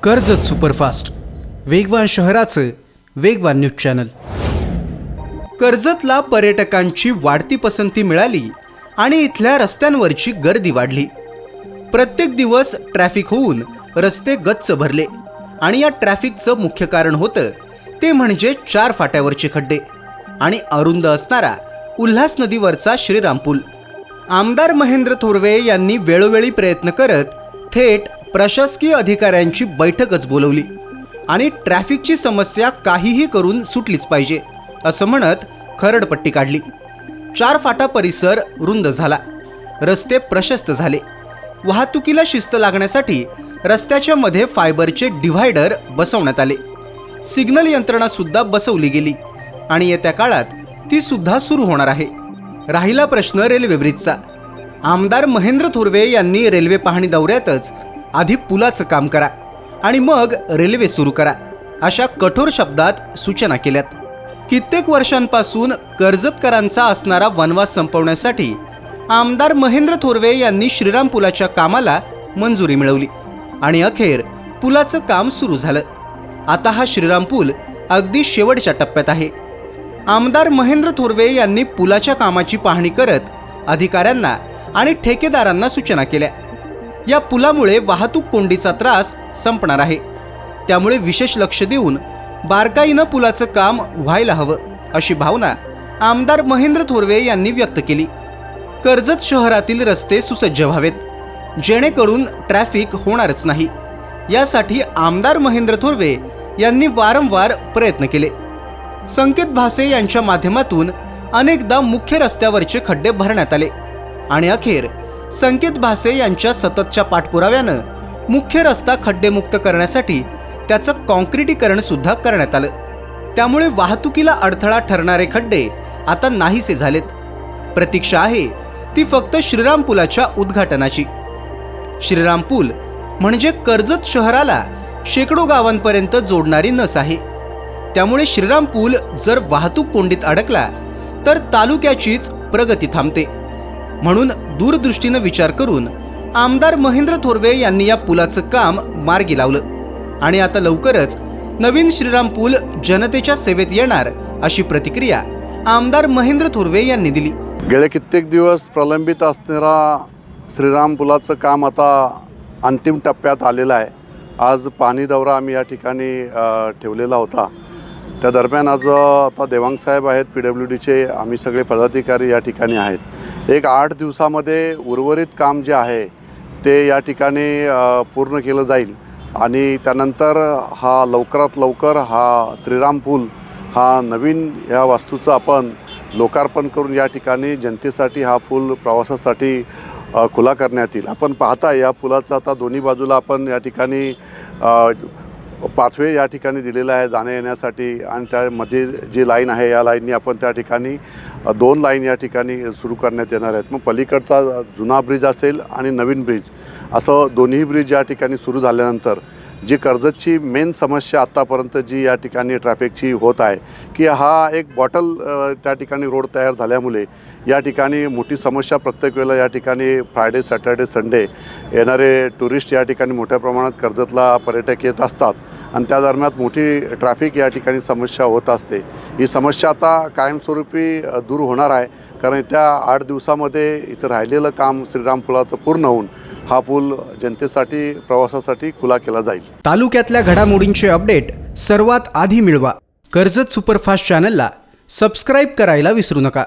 Karjat superfast, वेगवान शहराचं वेगवान न्यूज चॅनल। कर्जतला पर्यटकांची वाढती पसंती मिळाली आणि इथल्या रस्त्यांवरची गर्दी वाढली। प्रत्येक दिवस ट्रॅफिक होऊन रस्ते गच्च भरले आणि या ट्रॅफिकचं मुख्य कारण होतं ते म्हणजे 4 फाट्यावरचे खड्डे आणि अरुंद असणारा उल्हास नदीवरचा श्रीराम पूल। आमदार महेंद्र थोरवे यांनी वेळोवेळी प्रयत्न करत थेट प्रशासकीय अधिकाऱ्यांची बैठकच बोलवली आणि ट्रॅफिकची समस्या काहीही करून सुटलीच पाहिजे असं म्हणत खरडपट्टी काढली। 4 फाटा परिसर रुंद झाला, रस्ते प्रशस्त झाले, वाहतुकीला शिस्त लागण्यासाठी रस्त्याच्या मध्ये फायबरचे डिव्हायडर बसवण्यात आले, सिग्नल यंत्रणा सुद्धा बसवली गेली आणि येत्या काळात ती सुद्धा सुरू होणार आहे। राहिला प्रश्न रेल्वे ब्रिजचा। आमदार महेंद्र थोरवे यांनी रेल्वे पाहणी दौऱ्यातच आधी पुलाचं काम करा आणि मग रेल्वे सुरू करा अशा कठोर शब्दात सूचना केल्यात। कित्येक वर्षांपासून कर्जतकरांचा असणारा वनवास संपवण्यासाठी आमदार महेंद्र थोरवे यांनी श्रीराम पुलाच्या कामाला मंजुरी मिळवली आणि अखेर पुलाचं काम सुरू झालं। आता हा श्रीराम पूल अगदी शेवटच्या टप्प्यात आहे। आमदार महेंद्र थोरवे यांनी पुलाच्या कामाची पाहणी करत अधिकाऱ्यांना आणि ठेकेदारांना सूचना केल्या। या पुलामुळे वाहतूक कोंडीचा त्रास संपणार आहे, त्यामुळे विशेष लक्ष देऊन बारकाईनं पुलाचं काम व्हायला हवं अशी भावना आमदार महेंद्र थोरवे यांनी व्यक्त केली। कर्जत शहरातील रस्ते सुसज्ज व्हावेत, जेणेकरून ट्रॅफिक होणारच नाही, यासाठी आमदार महेंद्र थोरवे यांनी वारंवार प्रयत्न केले। संकेत भासे यांच्या माध्यमातून अनेकदा मुख्य रस्त्यावरचे खड्डे भरण्यात आले आणि अखेर संकेत भासे यांच्या सततच्या पाठपुराव्यानं मुख्य रस्ता खड्डेमुक्त करण्यासाठी त्याचं काँक्रिटीकरण सुद्धा करण्यात आलं। त्यामुळे वाहतुकीला अडथळा ठरणारे खड्डे आता नाहीसे झालेत। प्रतीक्षा आहे ती फक्त श्रीराम पुलाच्या उद्घाटनाची। श्रीराम पूल म्हणजे कर्जत शहराला शेकडो गावांपर्यंत जोडणारी नस आहे, त्यामुळे श्रीराम पूल जर वाहतूक कोंडीत अडकला तर तालुक्याचीच प्रगती थांबते। म्हणून दूरदृष्टीनं विचार करून आमदार महेंद्र थोरवे यांनी या पुलाचं काम मार्गी लावलं आणि आता लवकरच नवीन श्रीराम पूल जनतेच्या सेवेत येणार अशी प्रतिक्रिया आमदार महेंद्र थोरवे यांनी दिली। गेले कित्येक दिवस प्रलंबित असणारा श्रीराम पुलाचं काम आता अंतिम टप्प्यात आलेलं आहे। आज पाणी दौरा आम्ही या ठिकाणी ठेवलेला होता। त्या दरम्यान आज आता देवांग साहेब आहेत PWDचे, आम्ही सगळे पदाधिकारी या ठिकाणी आहेत। एक 8 दिवसामध्ये उर्वरित काम जे आहे ते या ठिकाणी पूर्ण केलं जाईल आणि त्यानंतर हा लवकरात लवकर हा श्रीराम पूल हा नवीन ह्या वास्तूचं आपण लोकार्पण करून या ठिकाणी जनतेसाठी हा पूल प्रवासासाठी खुला करण्यात येईल। आपण पाहता या पुलाचं आता दोन्ही बाजूला आपण या ठिकाणी पाथवे या ठिकाणी दिलेला आहे जाण्या येण्यासाठी आणि त्यामध्ये जी लाईन आहे या लाईननी आपण त्या ठिकाणी 2 लाईन या ठिकाणी सुरू करण्यात येणार आहेत। मग पलीकडचा जुना ब्रिज असेल आणि नवीन ब्रिज असं दोन्ही ब्रिज या ठिकाणी सुरू झाल्यानंतर जी कर्जतची मेन समस्या आत्तापर्यंत जी या ठिकाणी ट्रॅफिकची होत आहे की हा एक बॉटल त्या ठिकाणी रोड तयार झाल्यामुळे या ठिकाणी मोठी समस्या प्रत्येक वेळेला या ठिकाणी फ्रायडे सॅटर्डे संडे येणारे टुरिस्ट या ठिकाणी मोठ्या प्रमाणात कर्जतला पर्यटक येत असतात आणि त्या दरम्यान मोठी ट्रॅफिक या ठिकाणी समस्या होत असते। ही समस्या आता कायमस्वरूपी दूर होणार आहे, कारण त्या 8 दिवसामध्ये इथं राहिलेलं काम श्रीराम पुलाचं पूर्ण होऊन हा पूल जनतेसाठी प्रवासासाठी खुला केला जाईल। तालुक्यातल्या घडामोडींचे अपडेट सर्वात आधी मिळवा। कर्जत सुपरफास्ट चॅनलला सबस्क्राईब करायला विसरू नका।